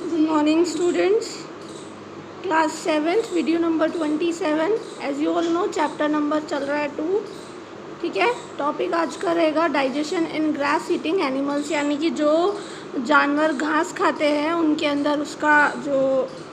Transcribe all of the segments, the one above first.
Good morning students, class 7th video number 27। As you all know chapter number चल रहा है 2। ठीक है, टॉपिक आज का रहेगा डाइजेशन इन ग्रास ईटिंग एनिमल्स, यानी कि जो जानवर घास खाते हैं उनके अंदर उसका जो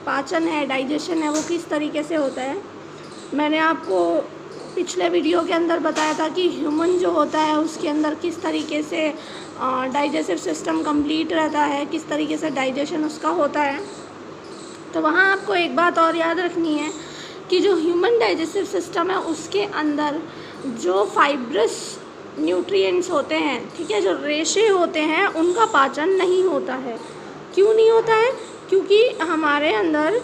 पाचन है, डाइजेशन है, वो किस तरीके से होता है। मैंने आपको पिछले वीडियो के अंदर बताया था कि ह्यूमन जो होता है उसके अंदर किस तरीके से डाइजेस्टिव सिस्टम कंप्लीट रहता है, किस तरीके से डाइजेशन उसका होता है। तो वहाँ आपको एक बात और याद रखनी है कि जो ह्यूमन डाइजेस्टिव सिस्टम है उसके अंदर जो फाइब्रस न्यूट्रिएंट्स होते हैं, ठीक है, जो रेशे होते हैं, उनका पाचन नहीं होता है। क्यों नहीं होता है? क्योंकि हमारे अंदर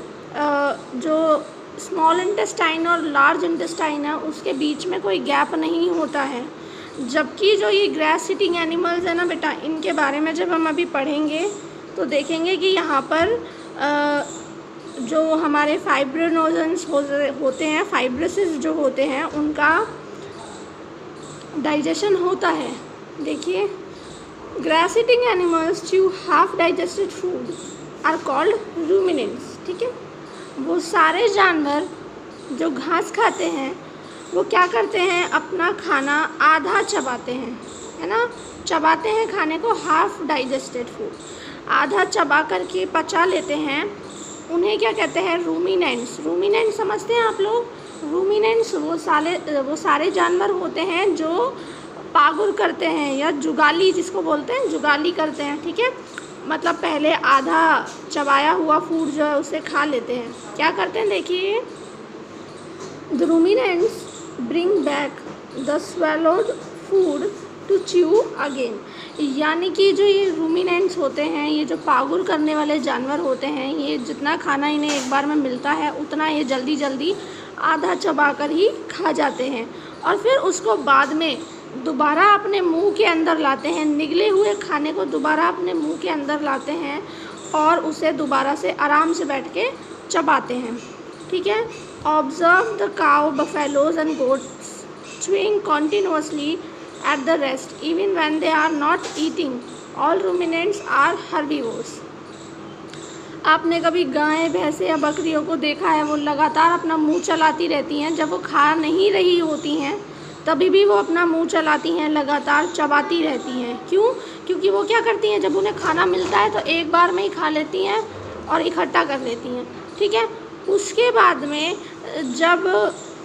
जो स्मॉल इंटेस्टाइन और लार्ज इंटेस्टाइन है उसके बीच में कोई गैप नहीं होता है। जबकि जो ये ग्रास ईटिंग एनिमल्स है ना बेटा, इनके बारे में जब हम अभी पढ़ेंगे तो देखेंगे कि यहाँ पर जो हमारे फाइब्रोनोजेंस होते हैं, फाइब्रसिस जो होते हैं, उनका डाइजेशन होता है। देखिए, grass eating animals chew half digested food are called ruminants. ठीक है, वो सारे जानवर जो घास खाते हैं वो क्या करते हैं, अपना खाना आधा चबाते हैं, है ना, चबाते हैं खाने को, हाफ डाइजेस्टेड फूड, आधा चबा करके पचा लेते हैं। उन्हें क्या कहते हैं? रूमिनेंट्स। रूमिनेंट्स समझते हैं आप लोग? रूमिनेंट्स वो सारे जानवर होते हैं जो पागुर करते हैं, या जुगाली जिसको बोलते हैं, जुगाली करते हैं। ठीक है, मतलब पहले आधा चबाया हुआ फूड जो है उसे खा लेते हैं। क्या करते हैं देखिए, the ruminants bring back the swallowed food to chew again. यानी कि जो ये रूमिनेंट्स होते हैं, ये जो पागुर करने वाले जानवर होते हैं, ये जितना खाना इन्हें एक बार में मिलता है उतना ये जल्दी जल्दी आधा चबा कर ही खा जाते हैं, और फिर उसको बाद में दोबारा अपने मुंह के अंदर लाते हैं। निगले हुए खाने को दोबारा अपने मुंह के अंदर लाते हैं और उसे दोबारा से आराम से बैठ के चबाते हैं। ठीक है, observe the cow, buffaloes and goats chewing continuously at the rest even when they are not eating. All ruminants are herbivores. आपने कभी गाय, भैंसे या बकरियों को देखा है वो लगातार अपना मुंह चलाती रहती हैं? जब वो खा नहीं रही होती हैं तभी भी वो अपना मुंह चलाती हैं, लगातार चबाती रहती हैं। क्यों? क्योंकि वो क्या करती हैं, जब उन्हें खाना मिलता है तो एक बार में ही खा लेती हैं और इकट्ठा कर लेती हैं। ठीक है, उसके बाद में जब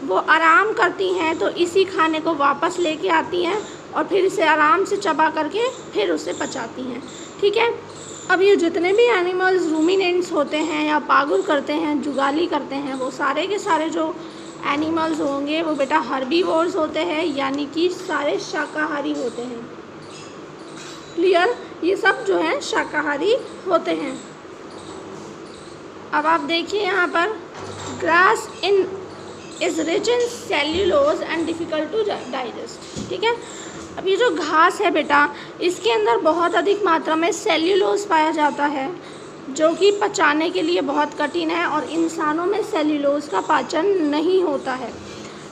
वो आराम करती हैं तो इसी खाने को वापस लेके आती हैं और फिर इसे आराम से चबा करके फिर उसे पचाती हैं। ठीक है, अब ये जितने भी एनिमल्स रूमिनेंट्स होते हैं या पागुर करते हैं, जुगाली करते हैं, वो सारे के सारे जो एनिमल्स होंगे वो बेटा हर्बीवोर्स होते हैं, यानी कि सारे शाकाहारी होते हैं। क्लियर? ये सब जो है शाकाहारी होते हैं। अब आप देखिए यहाँ पर, grass in is rich in cellulose and difficult to digest. ठीक है, अब ये जो घास है बेटा, इसके अंदर बहुत अधिक मात्रा में सेल्यूलोज पाया जाता है जो कि पचाने के लिए बहुत कठिन है, और इंसानों में सेल्यूलोज का पाचन नहीं होता है।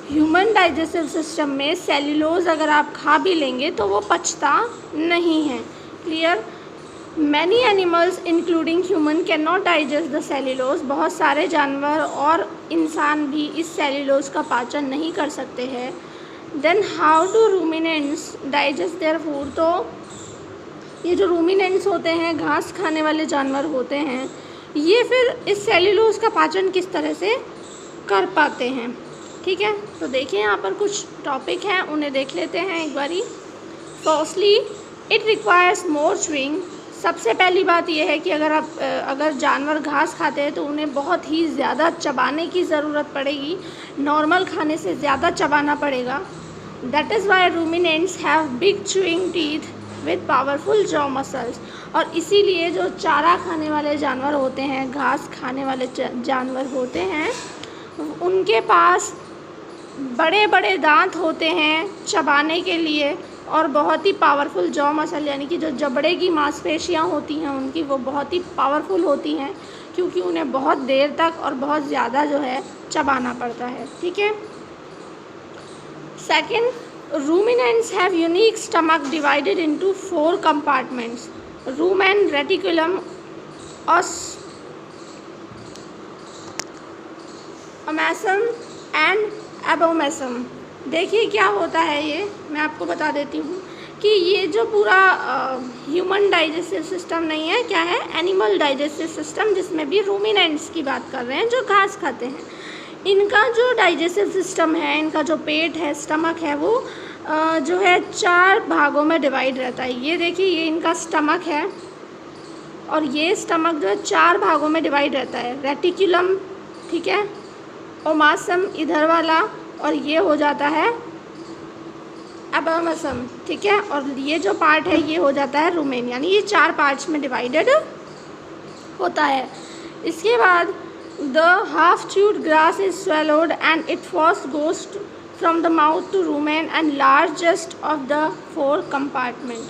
ह्यूमन डाइजेस्टिव सिस्टम में सेल्यूलोज अगर आप खा भी लेंगे तो वो पचता नहीं है। Clear? Many animals including human can not digest the cellulose. बहुत सारे जानवर और इंसान भी इस सेल्यूलोज का पाचन नहीं कर सकते हैं। Then how do ruminants digest their food? तो ये जो रूमिनेंट्स होते हैं, घास खाने वाले जानवर होते हैं, ये फिर इस सेल्यूलोज का पाचन किस तरह से कर पाते हैं। ठीक है, तो देखिए यहाँ पर कुछ टॉपिक हैं, उन्हें देख लेते हैं एक बारी। Firstly, it requires more chewing. सबसे पहली बात यह है कि अगर जानवर घास खाते हैं तो उन्हें बहुत ही ज़्यादा चबाने की ज़रूरत पड़ेगी, नॉर्मल खाने से ज़्यादा चबाना पड़ेगा। That is why ruminants have big chewing teeth with powerful jaw muscles. और इसीलिए जो चारा खाने वाले जानवर होते हैं, घास खाने वाले जानवर होते हैं, उनके पास बड़े बड़े दांत होते हैं चबाने के लिए, और बहुत ही पावरफुल जॉ मसल, यानी कि जो जबड़े की मांसपेशियां होती हैं उनकी, वो बहुत ही पावरफुल होती हैं, क्योंकि उन्हें बहुत देर तक और बहुत ज़्यादा जो है चबाना पड़ता है। ठीक है, second, ruminants have unique stomach divided into 4 compartments: rumen, reticulum, omasum and abomasum. देखिए क्या होता है, ये मैं आपको बता देती हूँ कि ये जो पूरा ह्यूमन डाइजेस्टिव सिस्टम नहीं है, क्या है, एनिमल डाइजेस्टिव सिस्टम, जिसमें भी रूमिनेंट्स की बात कर रहे हैं जो घास खाते हैं। इनका जो डाइजेस्टिव सिस्टम है, इनका जो पेट है, स्टमक है, वो जो है 4 भागों में डिवाइड रहता है। ये देखिए, ये इनका स्टमक है और ये स्टमक जो है 4 भागों में डिवाइड रहता है। रेटिकुलम, ठीक है, ओमासम इधर वाला, और ये हो जाता है एबोमेसम, ठीक है, और ये जो पार्ट है ये हो जाता है रूमेन। यानी ये 4 पार्ट्स में डिवाइडेड होता है। इसके बाद the half chewed grass is swallowed and it first goes from the mouth to rumen and largest of the 4 compartment।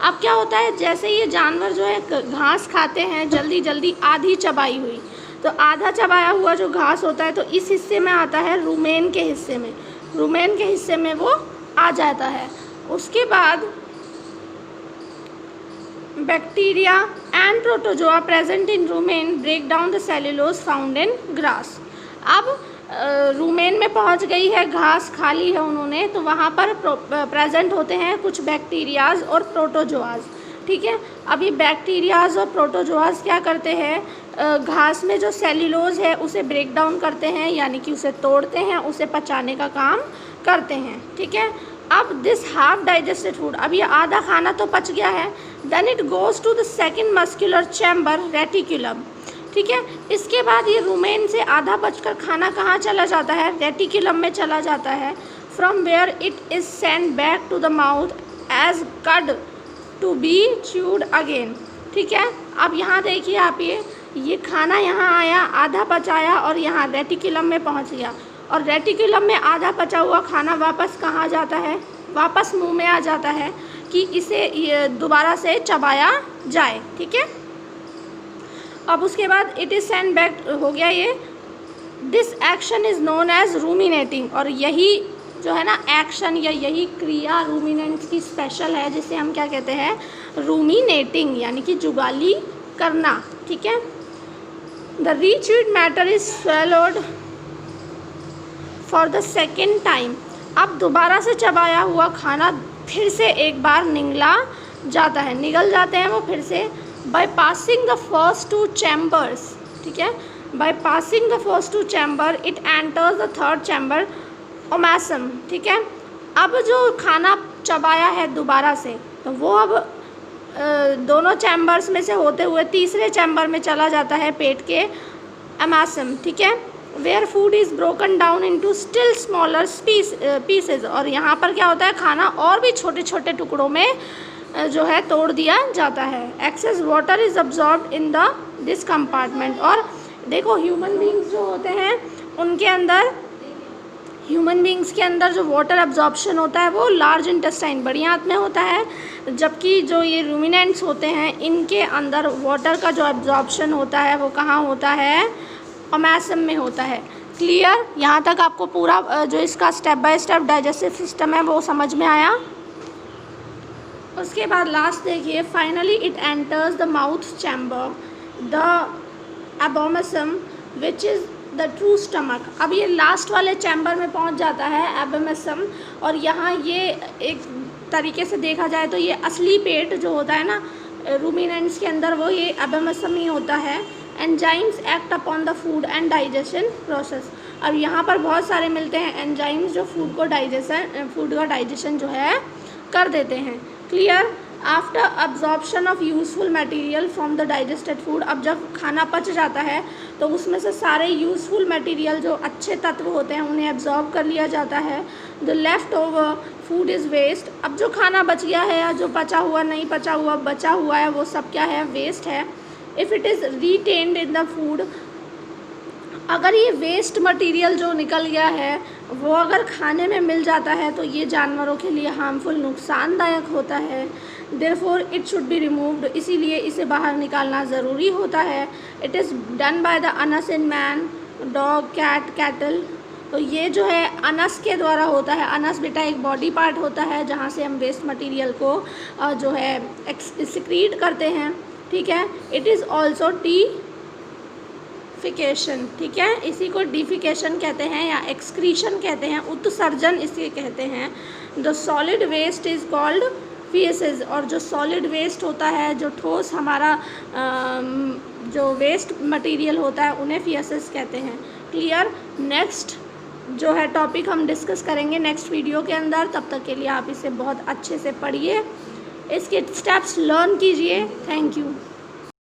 अब क्या होता है, जैसे ये जानवर जो है घास खाते हैं जल्दी जल्दी, आधी चबाई हुई, तो आधा चबाया हुआ जो घास होता है तो इस हिस्से में आता है, रूमेन के हिस्से में, रूमेन के हिस्से में वो आ जाता है। उसके बाद bacteria and protozoa present in rumen break down the cellulose found in grass. अब रूमेन में पहुंच गई है, घास खा ली है उन्होंने, तो वहाँ पर प्रेजेंट होते हैं कुछ बैक्टीरियाज और प्रोटोजोआज, ठीक है। अब ये बैक्टीरियाज और प्रोटोजोआज क्या करते हैं, घास में जो सेल्यूलोज है उसे ब्रेक डाउन करते हैं, यानी कि उसे तोड़ते हैं, उसे पचाने का काम करते हैं, ठीक है। अब दिस हाफ डाइजेस्टेड फूड, अब ये आधा खाना तो पच गया है, then it goes to the second muscular chamber, reticulum, ठीक है। इसके बाद ये रूमेन से आधा बचकर खाना कहाँ चला जाता है, रेटिकुलम में चला जाता है, from where it is sent back to the mouth as cud to be chewed again, ठीक है। अब यहाँ देखिए आप, ये खाना यहाँ आया, आधा पचाया और यहाँ रेटिकुलम में पहुँच गया, और रेटिकुलम में आधा पचा हुआ खाना वापस कहाँ जाता है, वापस मुंह में आ जाता है कि इसे दोबारा से चबाया जाए, ठीक है। अब उसके बाद इट इज़ सेंड बैक हो गया ये। This action is known as ruminating, और यही जो है ना एक्शन या यही क्रिया रूमिनेंट्स की स्पेशल है, जिसे हम क्या कहते हैं, रूमिनेटिंग, यानी कि जुगाली करना, ठीक है। The rechewed matter is swallowed for the second time. अब दोबारा से चबाया हुआ खाना फिर से एक बार निगला जाता है, निगल जाते हैं वो फिर से, by passing the first 2 chambers, ठीक है। By passing the first 2 chamber it enters the third chamber, omasum, ठीक है। अब जो खाना चबाया है दोबारा से, तो वो अब दोनों चैम्बर्स में से होते हुए तीसरे चैम्बर में चला जाता है, पेट के ओमेसम, ठीक है। Where food is broken down into still smaller pieces, और यहाँ पर क्या होता है, खाना और भी छोटे छोटे टुकड़ों में जो है तोड़ दिया जाता है। Excess water is absorbed in the this compartment. और देखो, ह्यूमन बींग्स जो होते हैं उनके अंदर, ह्यूमन बींग्स के अंदर जो वाटर एब्जॉर्प्शन होता है वो लार्ज इंटेस्टाइन, बड़ी आंत में होता है, जबकि जो ये रूमिनेंट्स होते हैं इनके अंदर वाटर का जो एब्जॉर्प्शन होता है वो कहाँ होता है, ओमेसम में होता है। क्लियर? यहाँ तक आपको पूरा जो इसका step by step digestive system है वो समझ में आया। उसके बाद लास्ट देखिए, finally it enters the mouth chamber, the abomasum which is the true stomach. अब ये लास्ट वाले चैम्बर में पहुंच जाता है, एबोमेसम, और यहाँ ये एक तरीके से देखा जाए तो ये असली पेट जो होता है ना रूमिनेंट्स के अंदर, वो ये एबोमेसम ही होता है। Enzymes act upon the food and digestion process. अब यहाँ पर बहुत सारे मिलते हैं एंजाइम्स जो फूड का डाइजेशन जो है कर देते हैं। Clear? After absorption of useful material from the digested food, अब जब खाना पच जाता है तो उसमें से सारे यूज़फुल मटेरियल जो अच्छे तत्व होते हैं उन्हें एब्जॉर्ब कर लिया जाता है। The left over food is waste. अब जो खाना बच गया है या जो पचा हुआ, नहीं पचा हुआ, बचा हुआ है, वो सब क्या है, वेस्ट है। If it is retained in the food, अगर ये वेस्ट मटेरियल जो निकल गया है वो अगर खाने में मिल जाता है तो ये जानवरों के लिए हार्मफुल, नुकसानदायक होता है। Therefore it should be removed, इसीलिए इसे बाहर निकालना ज़रूरी होता है। It is done by the anus in man, dog, cat, cattle. तो ये जो है अनस के द्वारा होता है। अनस बेटा एक बॉडी पार्ट होता है जहाँ से हम वेस्ट मटेरियल को जो है सिक्रीट करते हैं। ठीक है। इट इज़ ऑल्सो डिफिकेशन, ठीक है, इसी को डिफिकेशन कहते हैं या एक्सक्रीशन कहते हैं, उत्सर्जन इसे कहते हैं। The solid waste is called faeces, और जो सॉलिड वेस्ट होता है, जो ठोस हमारा जो वेस्ट मटेरियल होता है, उन्हें फीसेस कहते हैं। क्लियर। नेक्स्ट जो है टॉपिक हम डिस्कस करेंगे नेक्स्ट वीडियो के अंदर। तब तक के लिए आप इसे बहुत अच्छे से पढ़िए, इसके स्टेप्स लर्न कीजिए। Thank you.